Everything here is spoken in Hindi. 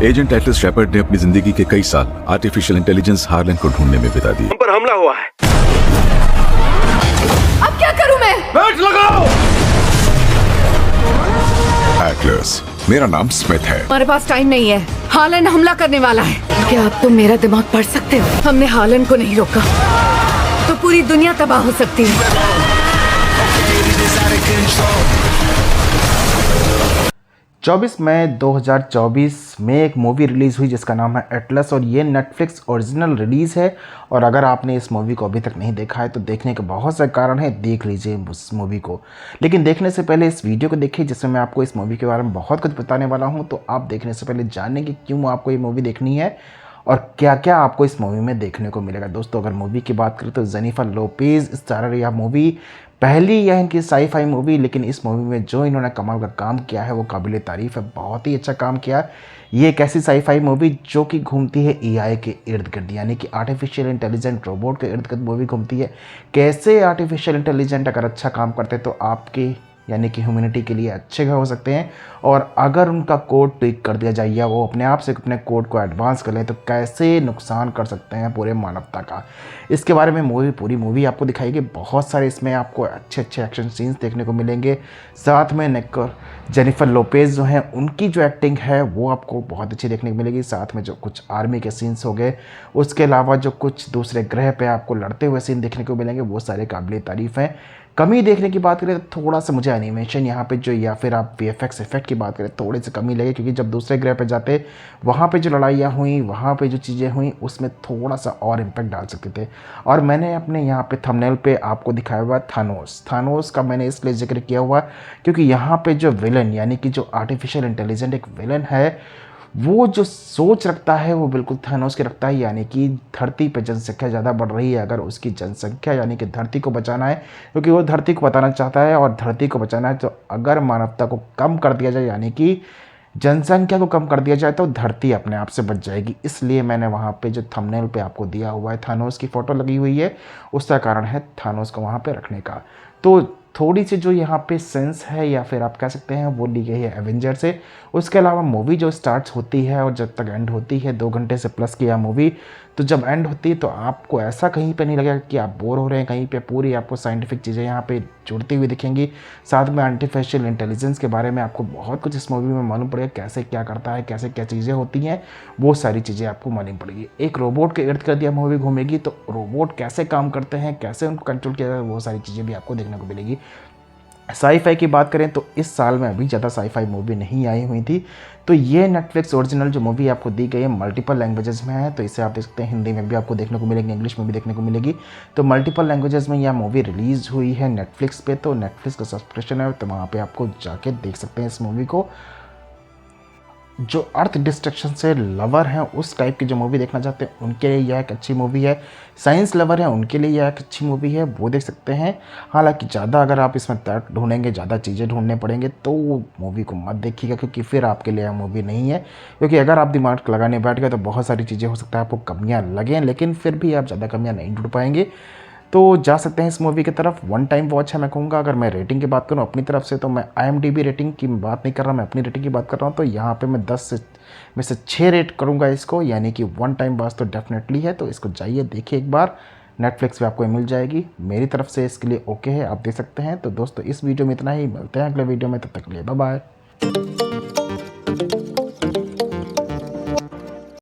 एजेंट एटलस शेपर्ड ने अपनी जिंदगी के कई साल आर्टिफिशियल इंटेलिजेंस हार्लन को ढूंढने में बिता दिए। हम पर हमला हुआ है। अब क्या करूं मैं? बैठ लगाओ। एटलस, मेरा नाम स्मिथ है। हमारे पास टाइम नहीं है। हालन हमला करने वाला है। क्या आप तो मेरा दिमाग पढ़ सकते हो? हमने हालन को नहीं रोका तो पूरी दुनिया तबाह हो सकती है। 24 मई 2024 में एक मूवी रिलीज़ हुई जिसका नाम है एटलस और ये नेटफ्लिक्स ओरिजिनल रिलीज़ है। और अगर आपने इस मूवी को अभी तक नहीं देखा है तो देखने के बहुत से कारण हैं, देख लीजिए उस मूवी को। लेकिन देखने से पहले इस वीडियो को देखिए जिसमें मैं आपको इस मूवी के बारे में बहुत कुछ बताने वाला हूँ। तो आप देखने से पहले जानें कि क्यों आपको ये मूवी देखनी है और क्या क्या आपको इस मूवी में देखने को मिलेगा। दोस्तों, अगर मूवी की बात करें तो जेनिफर लोपेज स्टारर यह मूवी पहली यह इनकी साई-फाई मूवी, लेकिन इस मूवी में जो इन्होंने कमाल का काम किया है वो काबिल तारीफ़ है। बहुत ही अच्छा काम किया। ये एक ऐसी साई-फाई मूवी जो कि घूमती है एआई के इर्द गिर्द, यानी कि आर्टिफिशियल इंटेलिजेंट रोबोट के इर्द गिर्द मूवी घूमती है। कैसे आर्टिफिशियल इंटेलिजेंट अगर अच्छा काम करते तो आपके यानी कि ह्यूमैनिटी के लिए अच्छे हो सकते हैं, और अगर उनका कोड ट्विक कर दिया जाए या वो अपने आप से अपने कोड को एडवांस कर ले तो कैसे नुकसान कर सकते हैं पूरे मानवता का। इसके बारे में पूरी मूवी आपको दिखाएगी। बहुत सारे इसमें आपको अच्छे अच्छे एक्शन सीन्स देखने को मिलेंगे। साथ में जेनिफर लोपेज जो हैं उनकी जो एक्टिंग है वो आपको बहुत अच्छी देखने को मिलेगी। साथ में जो कुछ आर्मी के सीन्स हो गए, उसके अलावा जो कुछ दूसरे ग्रह पे आपको लड़ते हुए सीन देखने को मिलेंगे वो सारे काबिल तारीफ़ हैं। कमी देखने की बात करें तो थोड़ा सा मुझे एनिमेशन यहाँ पे जो, या फिर आप वीएफएक्स इफेक्ट की बात करें थोड़ी सी कमी लगी, क्योंकि जब दूसरे ग्रह पे जाते वहाँ पे जो लड़ाइयाँ हुई, वहाँ पे जो चीज़ें हुई उसमें थोड़ा सा और इम्पैक्ट डाल सकते थे। और मैंने अपने यहाँ पे थंबनेल पे आपको दिखाया हुआ थानोस का मैंने इसलिए जिक्र किया हुआ क्योंकि यहाँ पे जो विलन यानी कि जो आर्टिफिशियल इंटेलिजेंट एक विलन है वो जो सोच रखता है वो बिल्कुल थानोस के रखता है। यानी कि धरती पे जनसंख्या ज़्यादा बढ़ रही है, अगर उसकी जनसंख्या यानी कि धरती को बचाना है, क्योंकि वो धरती को बताना चाहता है और धरती को बचाना है, तो अगर मानवता को कम कर दिया जाए यानी कि जनसंख्या को कम कर दिया जाए तो धरती अपने आप से बच जाएगी। इसलिए मैंने वहाँ पे जो थंबनेल पे आपको दिया हुआ है थानोस की फ़ोटो लगी हुई है, उसका कारण है थानोस को वहाँ पे रखने का। तो थोड़ी सी जो यहाँ पे सेंस है या फिर आप कह सकते हैं वो ली गई है एवेंजर से। उसके अलावा मूवी जो स्टार्ट्स होती है और जब तक एंड होती है 2 घंटे से प्लस की यह मूवी, तो जब एंड होती है तो आपको ऐसा कहीं पे नहीं लगेगा कि आप बोर हो रहे हैं। कहीं पे पूरी आपको साइंटिफिक चीज़ें यहाँ पे जुड़ती हुई दिखेंगी। साथ में आर्टिफिशियल इंटेलिजेंस के बारे में आपको बहुत कुछ इस मूवी में मालूम पड़ेगा, कैसे क्या करता है, कैसे क्या चीज़ें होती हैं, वो सारी चीज़ें आपको मालूम पड़ेगी। एक रोबोट के इर्द गिर्द यह मूवी घूमेगी, तो रोबोट कैसे काम करते हैं, कैसे उनको कंट्रोल किया जाए, वो सारी चीज़ें भी आपको देखने को मिलेगी। साई-फाई की बात करें तो इस साल में अभी ज़्यादा साई-फाई मूवी नहीं आई हुई थी, तो ये नेटफ्लिक्स ओरिजिनल जो मूवी आपको दी गई है मल्टीपल लैंग्वेजेस में है। तो इसे आप देख सकते हैं, हिंदी में भी आपको देखने को मिलेगी, इंग्लिश में भी देखने को मिलेगी। तो मल्टीपल लैंग्वेजेस में यह मूवी रिलीज़ हुई है नेटफ्लिक्स पे। तो नेटफ्लिक्स का सब्सक्रिप्शन है तो वहाँ पे आपको जाके देख सकते हैं इस मूवी को। जो अर्थ डिस्ट्रक्शन से लवर हैं, उस टाइप की जो मूवी देखना चाहते हैं उनके लिए यह एक अच्छी मूवी है। साइंस लवर है उनके लिए यह एक अच्छी मूवी है, वो देख सकते हैं। हालांकि ज़्यादा अगर आप इसमें तर्क ढूंढेंगे, ज़्यादा चीज़ें ढूंढने पड़ेंगे तो वो मूवी को मत देखिएगा, क्योंकि फिर आपके लिए यह मूवी नहीं है। क्योंकि अगर आप दिमाग लगाने बैठ गए तो बहुत सारी चीज़ें हो सकता है आपको कमियाँ लगें, लेकिन फिर भी आप ज़्यादा कमियाँ नहीं ढूंढ पाएंगे। तो जा सकते हैं इस मूवी की तरफ। 1 टाइम वॉच है मैं कहूँगा। अगर मैं रेटिंग की बात करूँ अपनी तरफ से तो मैं IMDb रेटिंग की बात नहीं कर रहा, मैं अपनी रेटिंग की बात कर रहा हूँ। तो यहाँ पे मैं 10 में से 6 रेट करूँगा इसको, यानी कि 1 टाइम वॉच तो डेफिनेटली है। तो इसको जाइए देखिए एक बार, नेटफ्लिक्स पे आपको मिल जाएगी। मेरी तरफ से इसके लिए ओके है, आप देख सकते हैं। तो दोस्तों इस वीडियो में इतना ही, मिलते हैं अगले वीडियो में, तब तक के लिए बाय बाय।